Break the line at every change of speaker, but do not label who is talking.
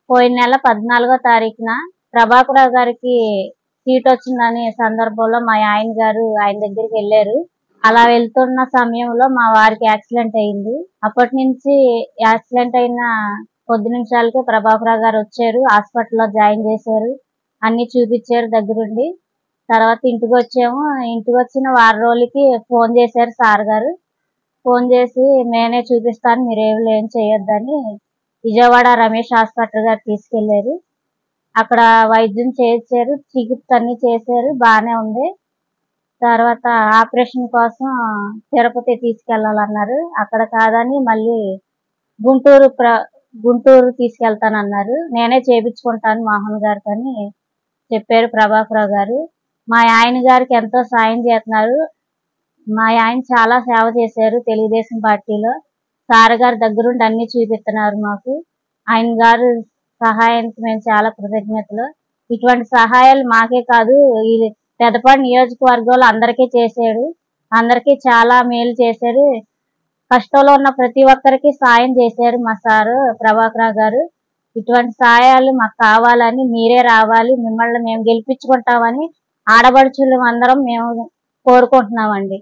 పోయిన నెల 14వ తారీఖున ప్రభాకరరావు గారికి సీట్ వచ్చిందని సందర్భంలో మా ఆయన గారు ఆయన దగ్గరికి వెళ్ళారు. అలా వెళ్తున్న సమయంలో మా వారికి యాక్సిడెంట్ అయింది. అప్పటి నుంచి యాక్సిడెంట్ అయిన కొద్ది నిమిషాలకే ప్రభాకరరావు గారు వచ్చారు. హాస్పిటల్లో జాయిన్ చేశారు. అన్ని చూపించారు దగ్గరుండి. తర్వాత ఇంటికి వచ్చాము. ఇంటికి వచ్చిన వారం రోజులకి ఫోన్ చేశారు సార్ గారు. ఫోన్ చేసి నేనే చూపిస్తాను, మీరేం చేయొద్దని విజయవాడ రమేష్ హాస్పిటల్ గారు తీసుకెళ్లారు. అక్కడ వైద్యం చేయించారు, చికిత్స అన్ని చేశారు, బాగానే ఉంది. తర్వాత ఆపరేషన్ కోసం తిరుపతి తీసుకెళ్లాలన్నారు. అక్కడ కాదని మళ్ళీ గుంటూరు తీసుకెళ్తానన్నారు. నేనే చేయించుకుంటాను మోహన్ గారికి అని చెప్పారు ప్రభాకరరావు గారు. మా ఆయన గారికి ఎంతో సాయం చేస్తున్నారు. మా ఆయన చాలా సేవ చేశారు తెలుగుదేశం పార్టీలో. సార్ గారు దగ్గరుండి అన్ని చూపిస్తున్నారు మాకు. ఆయన గారు సహాయానికి మేము చాలా కృతజ్ఞతలు. ఇటువంటి సహాయాలు మాకే కాదు, ఈ పెదపాడు నియోజకవర్గంలో అందరికీ చేశాడు. అందరికీ చాలా మేలు చేశారు. కష్టంలో ఉన్న ప్రతి ఒక్కరికి సాయం చేశారు మా సారు ప్రభాకరరావు గారు. ఇటువంటి సహాయాలు మాకు కావాలని, మీరే రావాలి, మిమ్మల్ని మేము గెలిపించుకుంటామని ఆడపడుచులు అందరం మేము కోరుకుంటున్నామండి.